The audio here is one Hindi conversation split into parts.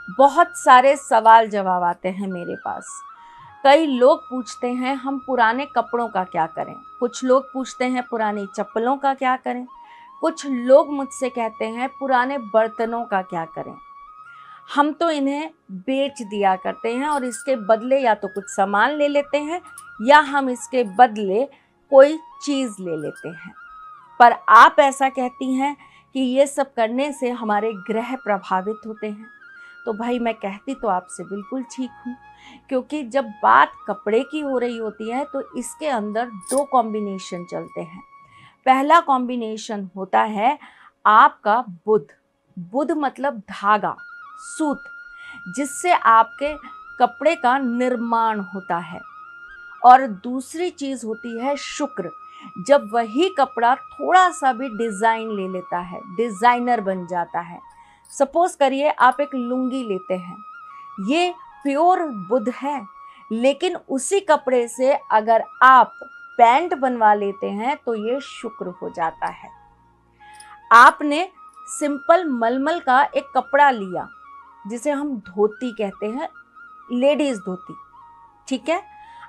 बहुत सारे सवाल जवाब आते हैं मेरे पास। कई लोग पूछते हैं हम पुराने कपड़ों का क्या करें, कुछ लोग पूछते हैं पुरानी चप्पलों का क्या करें, कुछ लोग मुझसे कहते हैं पुराने बर्तनों का क्या करें। हम तो इन्हें बेच दिया करते हैं और इसके बदले या तो कुछ सामान ले लेते हैं या हम इसके बदले कोई चीज़ ले लेते हैं। पर आप ऐसा कहती हैं कि ये सब करने से हमारे ग्रह प्रभावित होते हैं। तो भाई मैं कहती तो आपसे बिल्कुल ठीक हूँ, क्योंकि जब बात कपड़े की हो रही होती है तो इसके अंदर दो कॉम्बिनेशन चलते हैं। पहला कॉम्बिनेशन होता है आपका बुध। बुध मतलब धागा, सूत, जिससे आपके कपड़े का निर्माण होता है। और दूसरी चीज होती है शुक्र। जब वही कपड़ा थोड़ा सा भी डिजाइन ले लेता है, डिजाइनर बन जाता है। सपोज करिए आप एक लुंगी लेते हैं, ये प्योर बुध है, लेकिन उसी कपड़े से अगर आप पैंट बनवा लेते हैं तो ये शुक्र हो जाता है। आपने सिंपल मलमल का एक कपड़ा लिया जिसे हम धोती कहते हैं, लेडीज धोती, ठीक है।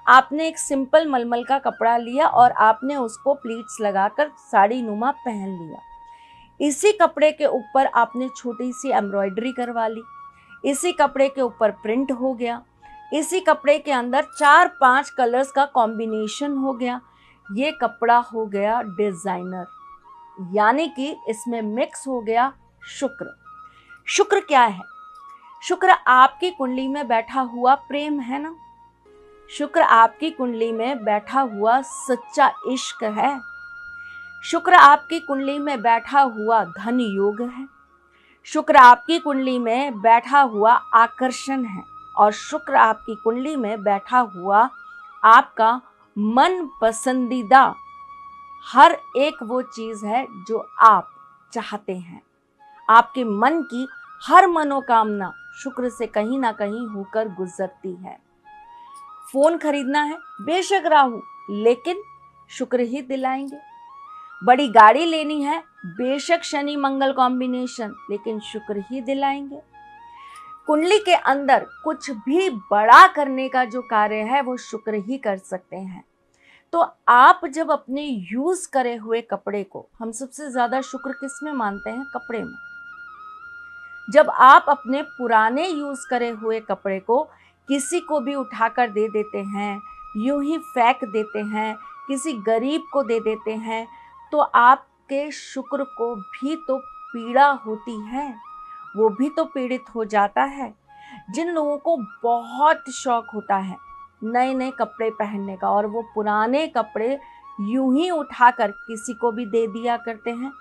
आपने एक सिंपल मलमल का कपड़ा लिया और आपने उसको प्लीट्स लगाकर साड़ी नुमा पहन लिया। इसी कपड़े के ऊपर आपने छोटी सी एम्ब्रॉयडरी करवा ली, इसी कपड़े के ऊपर प्रिंट हो गया, इसी कपड़े के अंदर 4-5 कलर्स का कॉम्बिनेशन हो गया। ये कपड़ा हो गया डिजाइनर, यानी कि इसमें मिक्स हो गया शुक्र। शुक्र क्या है? शुक्र आपकी कुंडली में बैठा हुआ प्रेम है ना। शुक्र आपकी कुंडली में बैठा हुआ सच्चा इश्क है। शुक्र आपकी कुंडली में बैठा हुआ धन योग है। शुक्र आपकी कुंडली में बैठा हुआ आकर्षण है। और शुक्र आपकी कुंडली में बैठा हुआ आपका मन पसंदीदा हर एक वो चीज है जो आप चाहते हैं। आपके मन की हर मनोकामना शुक्र से कहीं ना कहीं होकर गुजरती है। फोन खरीदना है, बेशक राहु, लेकिन शुक्र ही दिलाएंगे। बड़ी गाड़ी लेनी है, बेशक शनि मंगल कॉम्बिनेशन, लेकिन शुक्र ही दिलाएंगे। कुंडली के अंदर कुछ भी बड़ा करने का जो कार्य है वो शुक्र ही कर सकते हैं। तो आप जब अपने यूज करे हुए कपड़े को, हम सबसे ज्यादा शुक्र किस में मानते हैं? कपड़े में। जब आप अपने पुराने यूज करे हुए कपड़े को किसी को भी उठाकर दे देते हैं, यूं ही फेंक देते हैं, किसी गरीब को दे देते हैं, तो आपके शुक्र को भी तो पीड़ा होती है, वो भी तो पीड़ित हो जाता है। जिन लोगों को बहुत शौक होता है नए नए कपड़े पहनने का और वो पुराने कपड़े यूं ही उठाकर किसी को भी दे दिया करते हैं,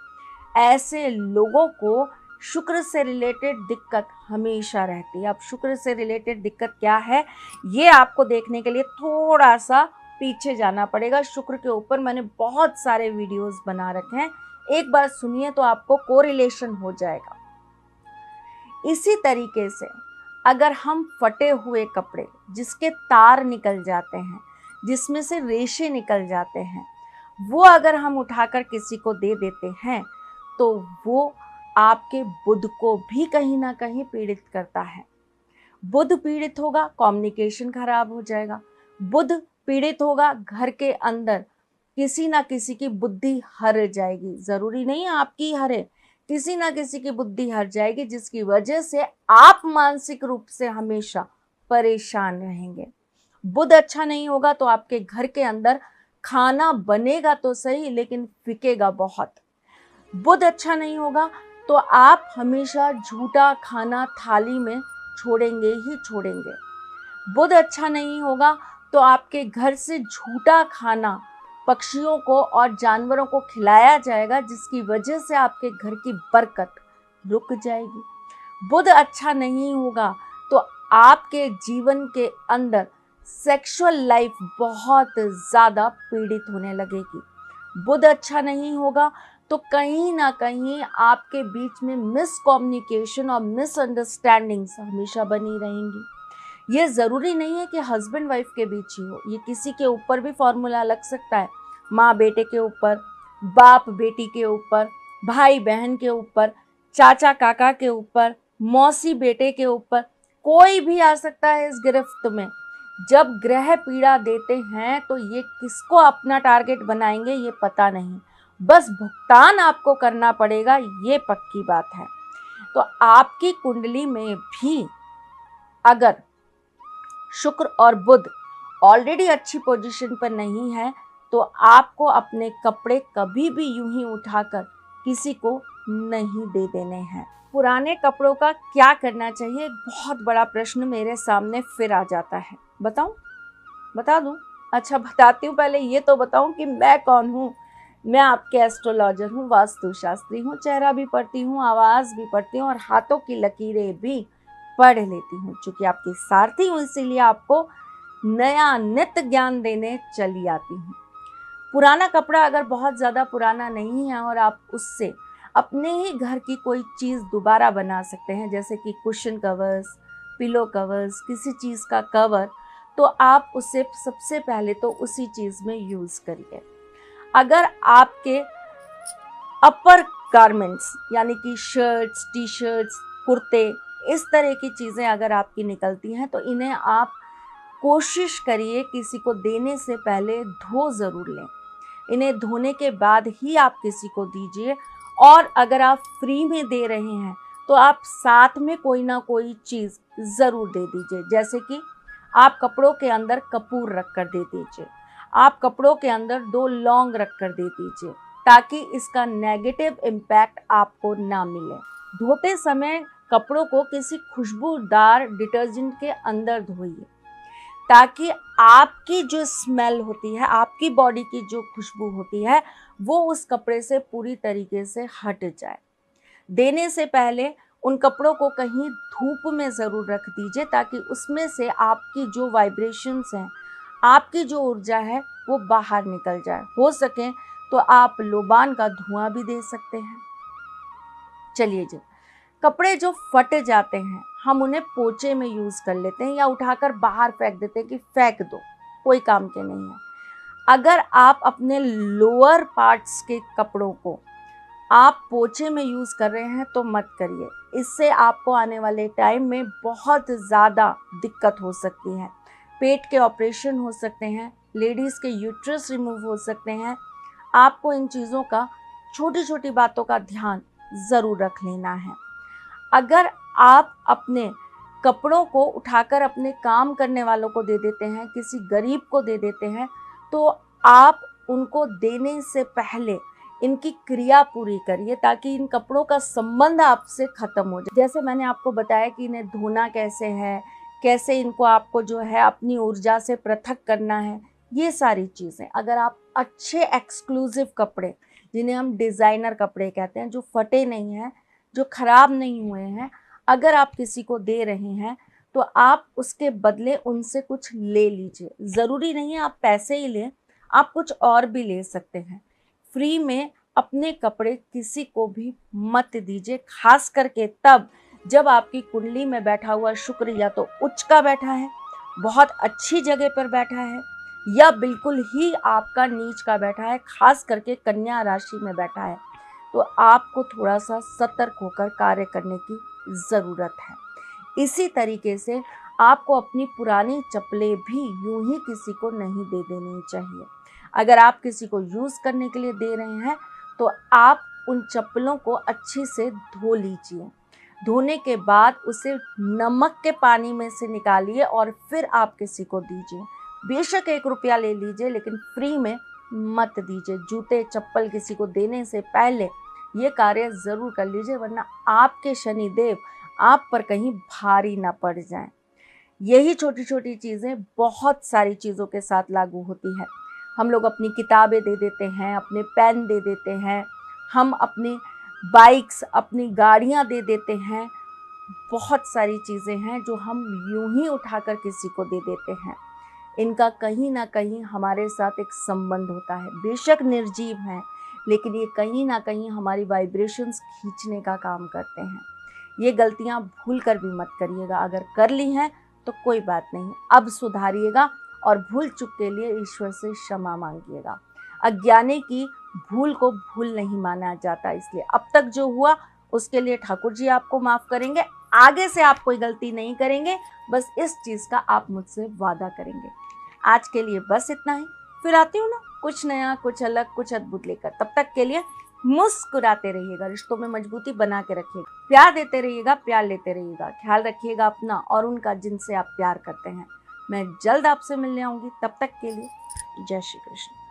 ऐसे लोगों को शुक्र से रिलेटेड दिक्कत हमेशा रहती है। अब शुक्र से रिलेटेड दिक्कत क्या है ये आपको देखने के लिए थोड़ा सा पीछे जाना पड़ेगा। शुक्र के ऊपर मैंने बहुत सारे वीडियोस बना रखे हैं, एक बार सुनिए तो आपको कोरिलेशन हो जाएगा। इसी तरीके से अगर हम फटे हुए कपड़े जिसके तार निकल जाते हैं, जिसमें से रेशे निकल जाते हैं, वो अगर हम उठाकर किसी को दे देते हैं तो वो आपके बुध को भी कहीं ना कहीं पीड़ित करता है। बुध पीड़ित होगा, कम्युनिकेशन खराब हो जाएगा। बुध पीड़ित होगा, घर के अंदर किसी ना किसी की बुद्धि हर जाएगी। जरूरी नहीं आपकी हरे, किसी ना किसी की बुद्धि हर जाएगी, जिसकी वजह से आप मानसिक रूप से हमेशा परेशान रहेंगे। बुध अच्छा नहीं होगा तो आपके घर के अंदर खाना बनेगा तो सही, लेकिन फिकेगा बहुत। बुध अच्छा नहीं होगा तो आप हमेशा झूठा खाना थाली में छोड़ेंगे ही छोड़ेंगे। बुध अच्छा नहीं होगा तो आपके घर से झूठा खाना पक्षियों को और जानवरों को खिलाया जाएगा, जिसकी वजह से आपके घर की बरकत रुक जाएगी। बुध अच्छा नहीं होगा तो आपके जीवन के अंदर सेक्सुअल लाइफ बहुत ज़्यादा पीड़ित होने लगेगी। बुध अच्छा नहीं होगा तो कहीं ना कहीं आपके बीच में मिसकम्युनिकेशन और मिसअंडरस्टैंडिंग्स हमेशा बनी रहेंगी। ये ज़रूरी नहीं है कि हस्बैंड वाइफ के बीच ही हो, ये किसी के ऊपर भी फॉर्मूला लग सकता है। माँ बेटे के ऊपर, बाप बेटी के ऊपर, भाई बहन के ऊपर, चाचा काका के ऊपर, मौसी बेटे के ऊपर, कोई भी आ सकता है इस गिरफ्त में। जब ग्रह पीड़ा देते हैं तो ये किसको अपना टारगेट बनाएंगे ये पता नहीं, बस भुगतान आपको करना पड़ेगा, ये पक्की बात है। तो आपकी कुंडली में भी अगर शुक्र और बुध ऑलरेडी अच्छी पोजीशन पर नहीं है तो आपको अपने कपड़े कभी भी यूं ही उठाकर किसी को नहीं दे देने हैं। पुराने कपड़ों का क्या करना चाहिए, एक बहुत बड़ा प्रश्न मेरे सामने फिर आ जाता है। बताऊं? बता दूं? अच्छा बताती हूँ। पहले ये तो बताऊं कि मैं कौन हूँ। मैं आपके एस्ट्रोलॉजर हूँ, वास्तुशास्त्री हूँ, चेहरा भी पढ़ती हूँ, आवाज़ भी पढ़ती हूँ और हाथों की लकीरें भी पढ़ लेती हूँ। चूँकि आपकी सारथी हूँ इसीलिए आपको नया नित्य ज्ञान देने चली आती हूँ। पुराना कपड़ा अगर बहुत ज़्यादा पुराना नहीं है और आप उससे अपने ही घर की कोई चीज़ दोबारा बना सकते हैं, जैसे कि कुशन कवर्स, पिलो कवर्स, किसी चीज़ का कवर, तो आप उसे सबसे पहले तो उसी चीज़ में यूज़ करिए। अगर आपके अपर गारमेंट्स यानी कि शर्ट्स, टी शर्ट्स, कुर्ते, इस तरह की चीज़ें अगर आपकी निकलती हैं तो इन्हें आप कोशिश करिए किसी को देने से पहले धो ज़रूर लें। इन्हें धोने के बाद ही आप किसी को दीजिए। और अगर आप फ्री में दे रहे हैं तो आप साथ में कोई ना कोई चीज़ ज़रूर दे दीजिए, जैसे कि आप कपड़ों के अंदर कपूर रख कर दे दीजिए, आप कपड़ों के अंदर 2 लौंग रख कर दे दीजिए, ताकि इसका नेगेटिव इम्पैक्ट आपको ना मिले। धोते समय कपड़ों को किसी खुशबूदार डिटर्जेंट के अंदर धोइए, ताकि आपकी जो स्मेल होती है, आपकी बॉडी की जो खुशबू होती है, वो उस कपड़े से पूरी तरीके से हट जाए। देने से पहले उन कपड़ों को कहीं धूप में ज़रूर रख दीजिए, ताकि उसमें से आपकी जो वाइब्रेशंस हैं, आपकी जो ऊर्जा है, वो बाहर निकल जाए। हो सके तो आप लोबान का धुआं भी दे सकते हैं। चलिए जी, कपड़े जो फट जाते हैं हम उन्हें पोंछे में यूज़ कर लेते हैं या उठाकर बाहर फेंक देते हैं कि फेंक दो, कोई काम के नहीं है। अगर आप अपने लोअर पार्ट्स के कपड़ों को आप पोंछे में यूज़ कर रहे हैं तो मत करिए, इससे आपको आने वाले टाइम में बहुत ज़्यादा दिक्कत हो सकती है। पेट के ऑपरेशन हो सकते हैं, लेडीज़ के यूट्रस रिमूव हो सकते हैं। आपको इन चीज़ों का, छोटी छोटी बातों का ध्यान ज़रूर रख लेना है। अगर आप अपने कपड़ों को उठाकर अपने काम करने वालों को दे देते हैं, किसी गरीब को दे देते हैं, तो आप उनको देने से पहले इनकी क्रिया पूरी करिए, ताकि इन कपड़ों का संबंध आपसे ख़त्म हो जाए। जैसे मैंने आपको बताया कि इन्हें धोना कैसे है, कैसे इनको आपको जो है अपनी ऊर्जा से पृथक करना है, ये सारी चीज़ें अगर आप अच्छे एक्सक्लूसिव कपड़े, जिन्हें हम डिज़ाइनर कपड़े कहते हैं, जो फटे नहीं हैं, जो ख़राब नहीं हुए हैं, अगर आप किसी को दे रहे हैं तो आप उसके बदले उनसे कुछ ले लीजिए। ज़रूरी नहीं है आप पैसे ही लें, आप कुछ और भी ले सकते हैं। फ्री में अपने कपड़े किसी को भी मत दीजिए, खास करके तब जब आपकी कुंडली में बैठा हुआ शुक्र या तो उच्च का बैठा है, बहुत अच्छी जगह पर बैठा है, या बिल्कुल ही आपका नीच का बैठा है, खास करके कन्या राशि में बैठा है, तो आपको थोड़ा सा सतर्क होकर कार्य करने की ज़रूरत है। इसी तरीके से आपको अपनी पुरानी चप्पलें भी यूं ही किसी को नहीं दे देनी चाहिए। अगर आप किसी को यूज़ करने के लिए दे रहे हैं तो आप उन चप्पलों को अच्छे से धो लीजिए। धोने के बाद उसे नमक के पानी में से निकालिए और फिर आप किसी को दीजिए। बेशक 1 रुपया ले लीजिए, लेकिन फ्री में मत दीजिए। जूते चप्पल किसी को देने से पहले ये कार्य ज़रूर कर लीजिए, वरना आपके शनिदेव आप पर कहीं भारी ना पड़ जाएं। यही छोटी छोटी चीज़ें बहुत सारी चीज़ों के साथ लागू होती हैं। हम लोग अपनी किताबें दे देते हैं, अपने पेन दे देते हैं, हम अपनी बाइक्स, अपनी गाड़ियां दे देते हैं। बहुत सारी चीज़ें हैं जो हम यूं ही उठाकर किसी को दे देते हैं। इनका कहीं ना कहीं हमारे साथ एक संबंध होता है। बेशक निर्जीव हैं, लेकिन ये कहीं ना कहीं हमारी वाइब्रेशंस खींचने का काम करते हैं। ये गलतियां भूल कर भी मत करिएगा। अगर कर ली हैं तो कोई बात नहीं, अब सुधारिएगा और भूल चूक के लिए ईश्वर से क्षमा मांगिएगा। अज्ञानी की भूल को भूल नहीं माना जाता, इसलिए अब तक जो हुआ उसके लिए ठाकुर जी आपको माफ़ करेंगे। आगे से आप कोई गलती नहीं करेंगे, बस इस चीज़ का आप मुझसे वादा करेंगे। आज के लिए बस इतना ही, फिर आती हूँ ना कुछ नया, कुछ अलग, कुछ अद्भुत लेकर। तब तक के लिए मुस्कुराते रहिएगा, रिश्तों में मजबूती बना के रखिएगा, प्यार देते रहिएगा, प्यार लेते रहिएगा, ख्याल रखिएगा अपना और उनका जिनसे आप प्यार करते हैं। मैं जल्द आपसे मिलने आऊंगी, तब तक के लिए जय श्री कृष्ण।